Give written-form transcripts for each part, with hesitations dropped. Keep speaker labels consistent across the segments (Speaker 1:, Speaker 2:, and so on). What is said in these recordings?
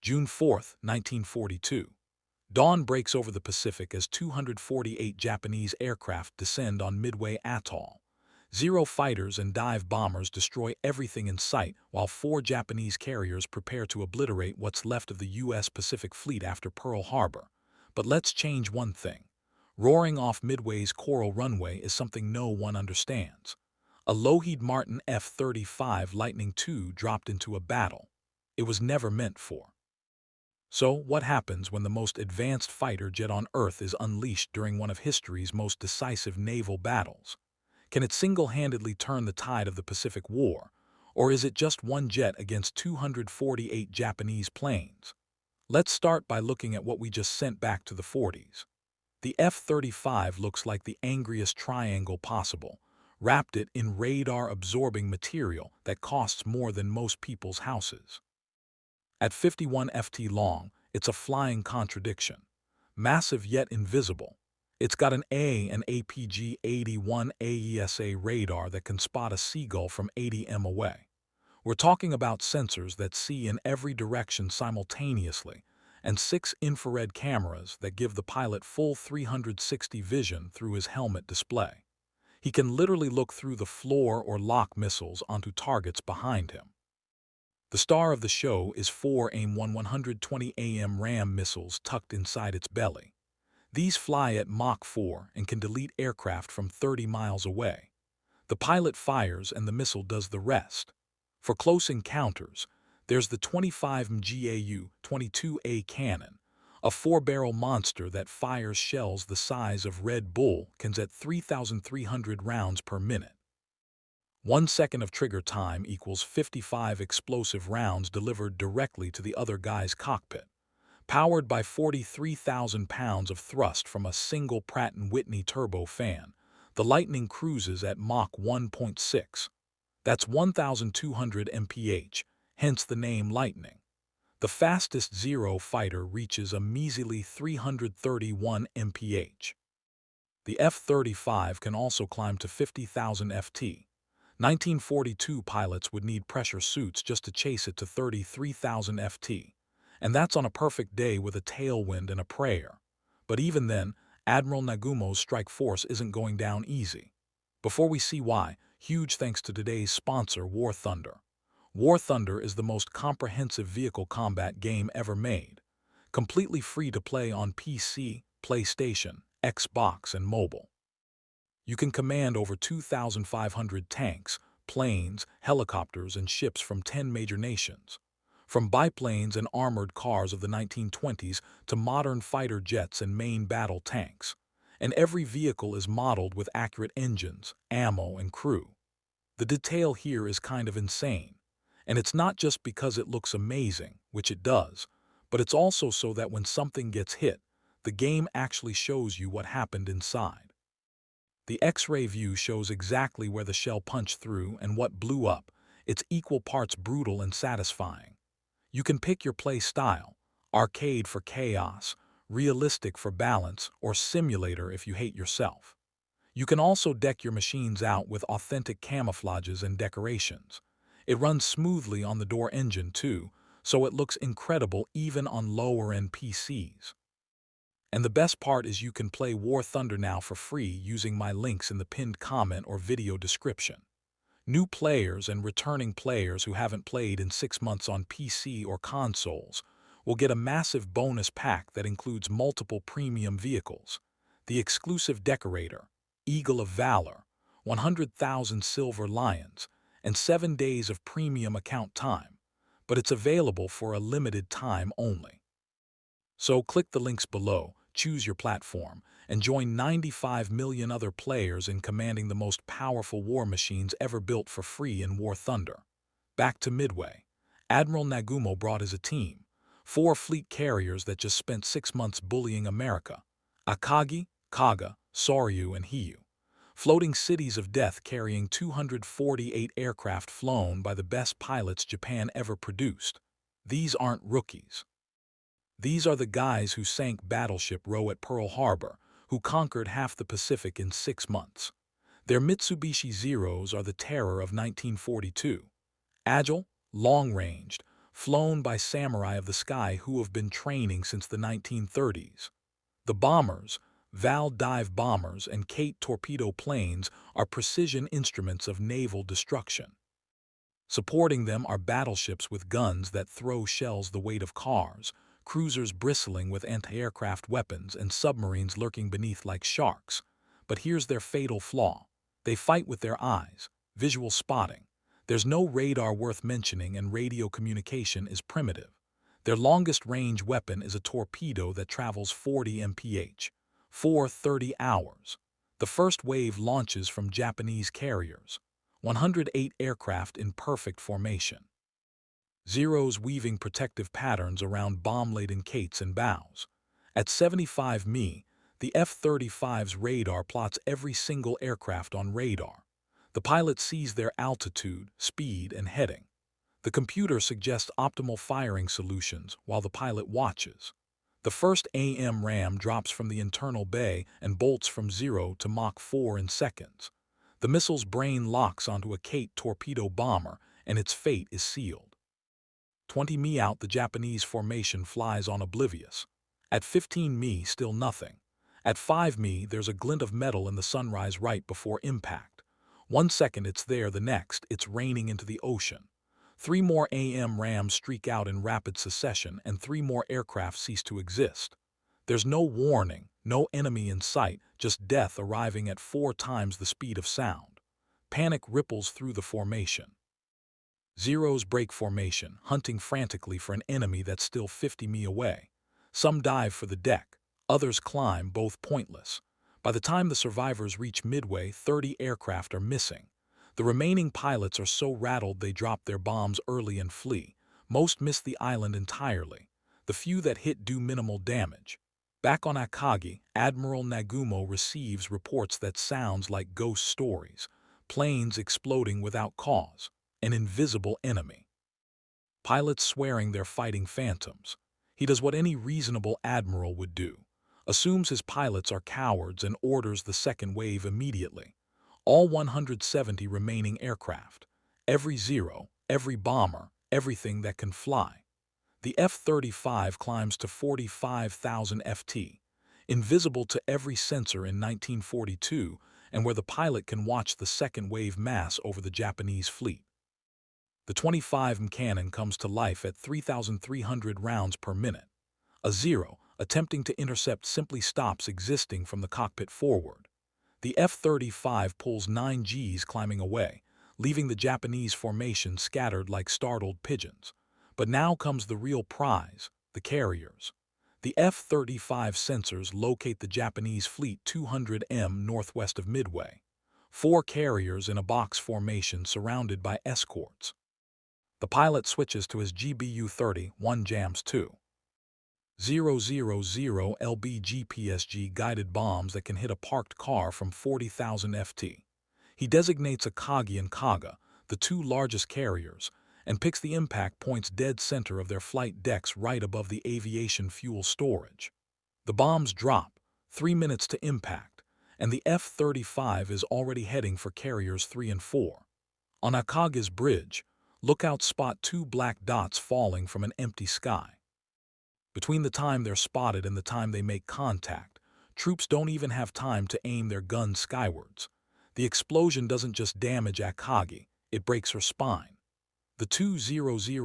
Speaker 1: June 4, 1942. Dawn breaks over the Pacific as 248 Japanese aircraft descend on Midway Atoll. Zero fighters and dive bombers destroy everything in sight, while 4 Japanese carriers prepare to obliterate what's left of the U.S. Pacific Fleet after Pearl Harbor. But let's change one thing. Roaring off Midway's coral runway is something no one understands. A Lockheed Martin F-35 Lightning II dropped into a battle it was never meant for. So, what happens when the most advanced fighter jet on Earth is unleashed during one of history's most decisive naval battles? Can it single-handedly turn the tide of the Pacific War, or is it just one jet against 248 Japanese planes? Let's start by looking at what we just sent back to the 40s. The F-35 looks like the angriest triangle possible, wrapped it in radar-absorbing material that costs more than most people's houses. At 51 ft long, it's a flying contradiction. Massive yet invisible. It's got an APG-81 AESA radar that can spot a seagull from 80 m away. We're talking about sensors that see in every direction simultaneously, and 6 infrared cameras that give the pilot full 360 vision through his helmet display. He can literally look through the floor or lock missiles onto targets behind him. The star of the show is 4 AIM-1 120 AM RAM missiles tucked inside its belly. These fly at Mach 4 and can delete aircraft from 30 miles away. The pilot fires and the missile does the rest. For close encounters, there's the 25 MGAU 22A cannon, a 4-barrel monster that fires shells the size of Red Bull cans at 3,300 rounds per minute. 1 second of trigger time equals 55 explosive rounds delivered directly to the other guy's cockpit. Powered by 43,000 pounds of thrust from a single Pratt & Whitney turbo fan, the Lightning cruises at Mach 1.6. That's 1,200 mph, hence the name Lightning. The fastest Zero fighter reaches a measly 331 mph. The F-35 can also climb to 50,000 ft. 1942 pilots would need pressure suits just to chase it to 33,000 ft. And that's on a perfect day with a tailwind and a prayer. But even then, Admiral Nagumo's strike force isn't going down easy. Before we see why, huge thanks to today's sponsor, War Thunder. War Thunder is the most comprehensive vehicle combat game ever made. Completely free to play on PC, PlayStation, Xbox, and mobile. You can command over 2,500 tanks, planes, helicopters, and ships from 10 major nations. From biplanes and armored cars of the 1920s to modern fighter jets and main battle tanks. And every vehicle is modeled with accurate engines, ammo, and crew. The detail here is kind of insane. And it's not just because it looks amazing, which it does, but it's also so that when something gets hit, the game actually shows you what happened inside. The X-ray view shows exactly where the shell punched through and what blew up. It's equal parts brutal and satisfying. You can pick your play style, arcade for chaos, realistic for balance, or simulator if you hate yourself. You can also deck your machines out with authentic camouflages and decorations. It runs smoothly on the door engine too, so it looks incredible even on lower-end PCs. And the best part is you can play War Thunder now for free using my links in the pinned comment or video description. New players and returning players who haven't played in 6 months on PC or consoles will get a massive bonus pack that includes multiple premium vehicles, the exclusive Decorator, Eagle of Valor, 100,000 Silver Lions, and 7 days of premium account time, but it's available for a limited time only. So click the links below, choose your platform, and join 95 million other players in commanding the most powerful war machines ever built for free in War Thunder. Back to Midway. Admiral Nagumo brought his team, 4 fleet carriers that just spent 6 months bullying America. Akagi, Kaga, Soryu, and Hiyu. Floating cities of death carrying 248 aircraft flown by the best pilots Japan ever produced. These aren't rookies. These are the guys who sank Battleship Row at Pearl Harbor, who conquered half the Pacific in 6 months. Their Mitsubishi Zeros are the terror of 1942. Agile, long-ranged, flown by samurai of the sky who have been training since the 1930s. The bombers, Val dive bombers and Kate torpedo planes are precision instruments of naval destruction. Supporting them are battleships with guns that throw shells the weight of cars, cruisers bristling with anti-aircraft weapons, and submarines lurking beneath like sharks. But here's their fatal flaw. They fight with their eyes, visual spotting. There's no radar worth mentioning, and radio communication is primitive. Their longest range weapon is a torpedo that travels 40 mph, for 30 hours. The first wave launches from Japanese carriers, 108 aircraft in perfect formation. Zeros weaving protective patterns around bomb-laden Kates and bows. At 75 mi, the F-35's radar plots every single aircraft on radar. The pilot sees their altitude, speed, and heading. The computer suggests optimal firing solutions while the pilot watches. The first AM drops from the internal bay and bolts from 0 to Mach 4 in seconds. The missile's brain locks onto a Kate torpedo bomber, and its fate is sealed. 20 mi out, the Japanese formation flies on oblivious. At 15 mi, still nothing. At 5 mi, there's a glint of metal in the sunrise right before impact. 1 second it's there, the next, it's raining into the ocean. 3 more AMRAAMs streak out in rapid succession, and 3 more aircraft cease to exist. There's no warning, no enemy in sight, just death arriving at 4 times the speed of sound. Panic ripples through the formation. Zeros break formation, hunting frantically for an enemy that's still 50 mi away. Some dive for the deck, others climb, both pointless. By the time the survivors reach Midway, 30 aircraft are missing. The remaining pilots are so rattled they drop their bombs early and flee. Most miss the island entirely. The few that hit do minimal damage. Back on Akagi, Admiral Nagumo receives reports that sounds like ghost stories. Planes exploding without cause. An invisible enemy. Pilots swearing they're fighting phantoms. He does what any reasonable admiral would do. Assumes his pilots are cowards and orders the second wave immediately. All 170 remaining aircraft. Every Zero, every bomber, everything that can fly. The F-35 climbs to 45,000 ft, invisible to every sensor in 1942, and where the pilot can watch the second wave mass over the Japanese fleet. The 25 cannon comes to life at 3,300 rounds per minute. A Zero, attempting to intercept, simply stops existing from the cockpit forward. The F-35 pulls 9 Gs climbing away, leaving the Japanese formation scattered like startled pigeons. But now comes the real prize, the carriers. The F-35 sensors locate the Japanese fleet 200 m northwest of Midway. 4 carriers in a box formation surrounded by escorts. The pilot switches to his GBU-30, one jams 2. 000 LBGPSG guided bombs that can hit a parked car from 40,000 ft. He designates Akagi and Kaga, the 2 largest carriers, and picks the impact points dead center of their flight decks right above the aviation fuel storage. The bombs drop, 3 minutes to impact, and the F-35 is already heading for carriers 3 and 4. On Akagi's bridge, lookouts spot 2 black dots falling from an empty sky. Between the time they're spotted and the time they make contact, troops don't even have time to aim their guns skywards. The explosion doesn't just damage Akagi, it breaks her spine. The 2000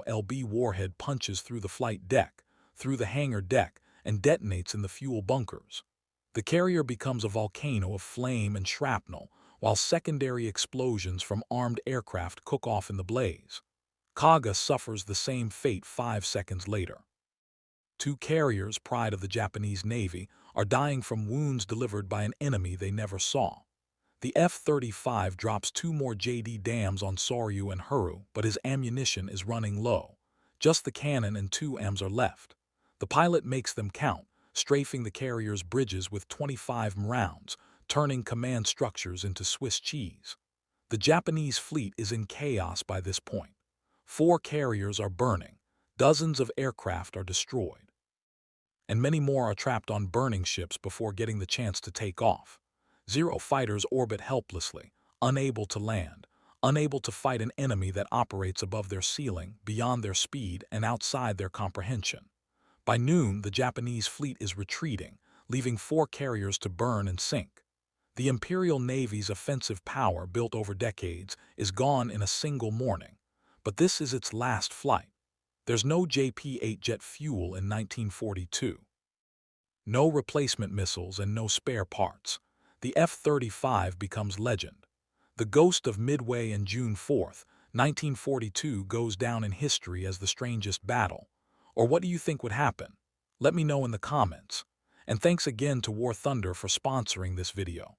Speaker 1: LB warhead punches through the flight deck, through the hangar deck, and detonates in the fuel bunkers. The carrier becomes a volcano of flame and shrapnel, while secondary explosions from armed aircraft cook off in the blaze. Kaga suffers the same fate 5 seconds later. 2 carriers, pride of the Japanese Navy, are dying from wounds delivered by an enemy they never saw. The F-35 drops 2 more JD dams on Soryu and Huru, but his ammunition is running low. Just the cannon and 2 AMs are left. The pilot makes them count, strafing the carrier's bridges with 25 rounds, turning command structures into Swiss cheese. The Japanese fleet is in chaos by this point. 4 carriers are burning, dozens of aircraft are destroyed, and many more are trapped on burning ships before getting the chance to take off. Zero fighters orbit helplessly, unable to land, unable to fight an enemy that operates above their ceiling, beyond their speed, and outside their comprehension. By noon, the Japanese fleet is retreating, leaving 4 carriers to burn and sink. The Imperial Navy's offensive power, built over decades, is gone in a single morning. But this is its last flight. There's no JP-8 jet fuel in 1942. No replacement missiles and no spare parts. The F-35 becomes legend. The ghost of Midway and June 4th, 1942 goes down in history as the strangest battle. Or what do you think would happen? Let me know in the comments. And thanks again to War Thunder for sponsoring this video.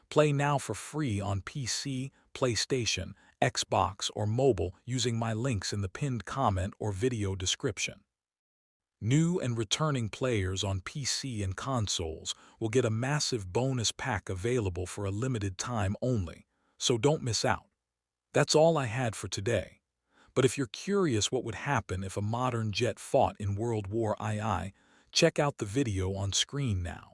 Speaker 1: Play now for free on PC, PlayStation, Xbox, or mobile using my links in the pinned comment or video description. New and returning players on PC and consoles will get a massive bonus pack available for a limited time only, so don't miss out. That's all I had for today. But if you're curious what would happen if a modern jet fought in World War II, check out the video on screen now.